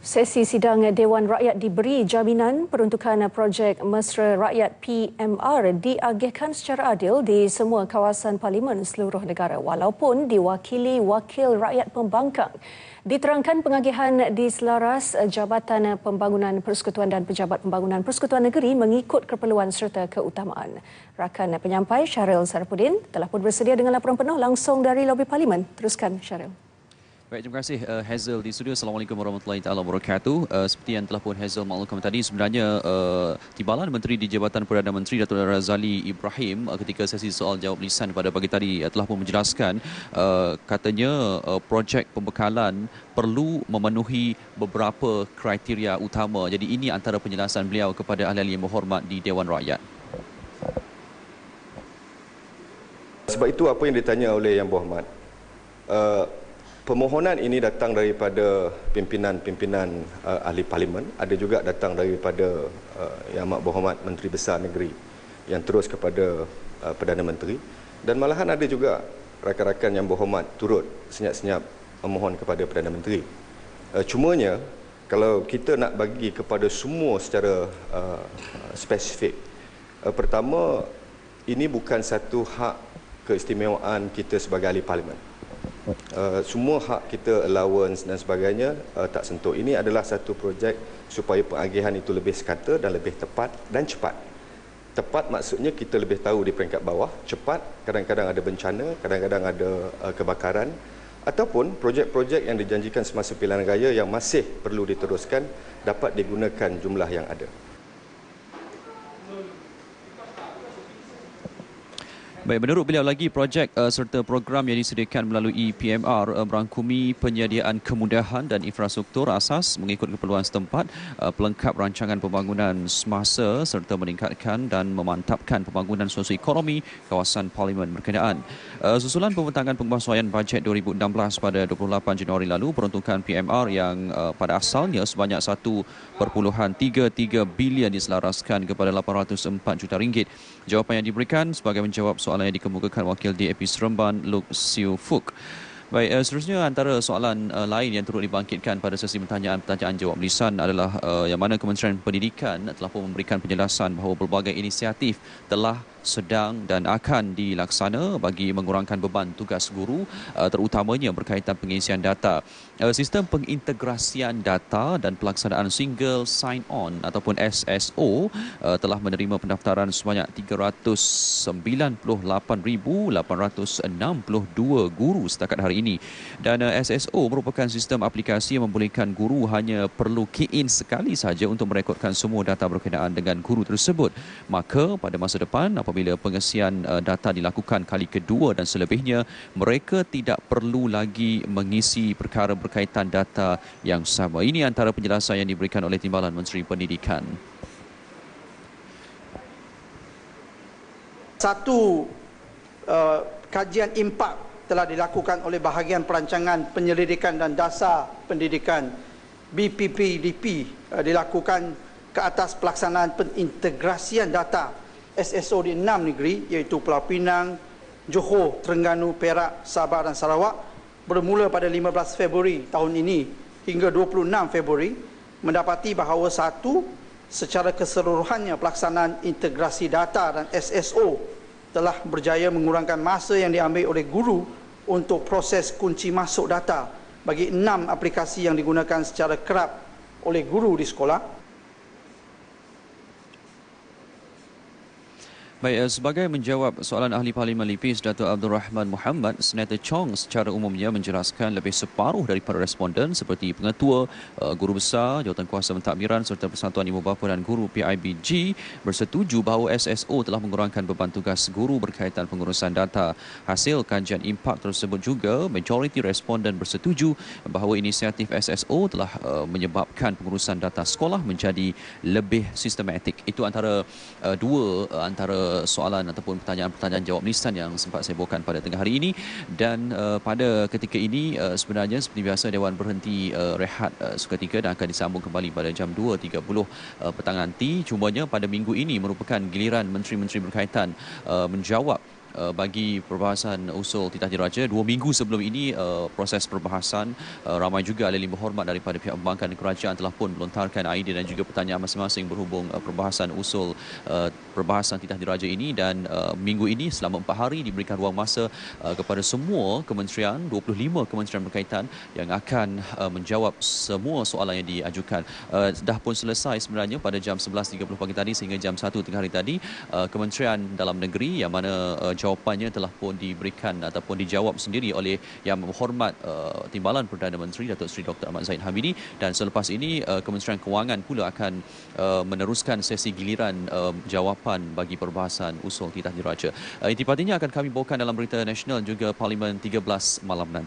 Sesi sidang Dewan Rakyat diberi jaminan peruntukan projek Mesra Rakyat PMR diagihkan secara adil di semua kawasan parlimen seluruh negara walaupun diwakili wakil rakyat pembangkang. Diterangkan pengagihan diselaras Jabatan Pembangunan Persekutuan dan Pejabat Pembangunan Persekutuan Negeri mengikut keperluan serta keutamaan. Rakan penyampai Syahril Saripudin telah pun bersedia dengan laporan penuh langsung dari lobi parlimen. Teruskan Syahril. Baik, terima kasih Hazel di studio. Assalamualaikum warahmatullahi taala wabarakatuh. Seperti yang telah pun Hazel maklumkan tadi, sebenarnya timbalan Menteri di Jabatan Perdana Menteri Datuk Razali Ibrahim ketika sesi soal jawab lisan pada pagi tadi telah pun menjelaskan katanya projek pembekalan perlu memenuhi beberapa kriteria utama. Jadi ini antara penjelasan beliau kepada ahli-ahli yang berhormat di Dewan Rakyat. Sebab itu apa yang ditanya oleh Yang Berhormat, permohonan ini datang daripada pimpinan-pimpinan ahli parlimen, ada juga datang daripada Yang Amat Berhormat Menteri Besar Negeri yang terus kepada Perdana Menteri, dan malahan ada juga rakan-rakan Yang Berhormat turut senyap-senyap memohon kepada Perdana Menteri. Cumanya kalau kita nak bagi kepada semua secara spesifik, pertama, ini bukan satu hak keistimewaan kita sebagai ahli parlimen. Semua hak kita, allowance dan sebagainya tak sentuh. Ini adalah satu projek supaya pengagihan itu lebih sekata dan lebih tepat dan cepat. Tepat maksudnya kita lebih tahu di peringkat bawah. Cepat, kadang-kadang ada bencana, kadang-kadang ada kebakaran, ataupun projek-projek yang dijanjikan semasa pilihan raya yang masih perlu diteruskan dapat digunakan jumlah yang ada. Baik, menurut beliau lagi, projek serta program yang disediakan melalui PMR merangkumi penyediaan kemudahan dan infrastruktur asas mengikut keperluan setempat, pelengkap rancangan pembangunan semasa serta meningkatkan dan memantapkan pembangunan sosioekonomi kawasan parlimen berkenaan. Susulan pembentangan pembasuhan bajet 2016 pada 28 Januari lalu, peruntukan PMR yang pada asalnya sebanyak 1.33 bilion diselaraskan kepada 804 juta ringgit. Jawapan yang diberikan sebagai menjawab soalan yang dikemukakan Wakil DAP Seremban Look Siu Fuk. Baik, seterusnya antara soalan lain yang turut dibangkitkan pada sesi pertanyaan jawab lisan adalah yang mana Kementerian Pendidikan telah pun memberikan penjelasan bahawa berbagai inisiatif telah, sedang dan akan dilaksana bagi mengurangkan beban tugas guru, terutamanya berkaitan pengisian data. Sistem pengintegrasian data dan pelaksanaan single sign-on ataupun SSO telah menerima pendaftaran sebanyak 398,862 guru setakat hari ini. Dan SSO merupakan sistem aplikasi yang membolehkan guru hanya perlu key in sekali saja untuk merekodkan semua data berkenaan dengan guru tersebut. Maka pada masa depan, apabila pengisian data dilakukan kali kedua dan selebihnya, mereka tidak perlu lagi mengisi perkara berkaitan data yang sama. Ini antara penjelasan yang diberikan oleh Timbalan Menteri Pendidikan. Satu kajian impak telah dilakukan oleh bahagian perancangan penyelidikan dan dasar pendidikan BPPDP dilakukan ke atas pelaksanaan pengintegrasian data SSO di 6 negeri iaitu Pulau Pinang, Johor, Terengganu, Perak, Sabah dan Sarawak bermula pada 15 Februari tahun ini hingga 26 Februari, mendapati bahawa satu, secara keseluruhannya pelaksanaan integrasi data dan SSO telah berjaya mengurangkan masa yang diambil oleh guru untuk proses kunci masuk data bagi 6 aplikasi yang digunakan secara kerap oleh guru di sekolah. Baik, sebagai menjawab soalan ahli Parlimen Lipis Datuk Abdul Rahman Muhammad, Senator Chong secara umumnya menjelaskan lebih separuh daripada responden seperti pengetua, guru besar, jawatankuasa pentadbiran serta Persatuan Ibu Bapa dan Guru PIBG bersetuju bahawa SSO telah mengurangkan beban tugas guru berkaitan pengurusan data. Hasil kajian impak tersebut juga, majoriti responden bersetuju bahawa inisiatif SSO telah menyebabkan pengurusan data sekolah menjadi lebih sistematik. Itu antara antara soalan ataupun pertanyaan-pertanyaan jawab lisan yang sempat saya bawakan pada tengah hari ini. Dan pada ketika ini sebenarnya seperti biasa Dewan berhenti rehat seketika dan akan disambung kembali pada jam 2.30 petang nanti. Cumanya pada minggu ini merupakan giliran menteri-menteri berkaitan menjawab bagi perbahasan usul titah diraja. 2 minggu sebelum ini proses perbahasan, ramai juga ahli berhormat daripada pihak perbankan dan kerajaan telah pun melontarkan idea dan juga pertanyaan masing-masing berhubung perbahasan usul perbahasan titah diraja ini, dan minggu ini selama 4 hari diberikan ruang masa kepada semua kementerian, 25 kementerian berkaitan yang akan menjawab semua soalan yang diajukan. Dah pun selesai sebenarnya pada jam 11.30 pagi tadi sehingga jam 1 tengah hari tadi. Kementerian Dalam Negeri yang mana jawapannya telah pun diberikan ataupun dijawab sendiri oleh Yang Berhormat Timbalan Perdana Menteri Datuk Seri Dr. Ahmad Zahid Hamidi, dan selepas ini Kementerian Kewangan pula akan meneruskan sesi giliran jawapan bagi perbahasan usul titah diraja. Intipatinya akan kami bawakan dalam Berita Nasional juga Parlimen 13 malam nanti.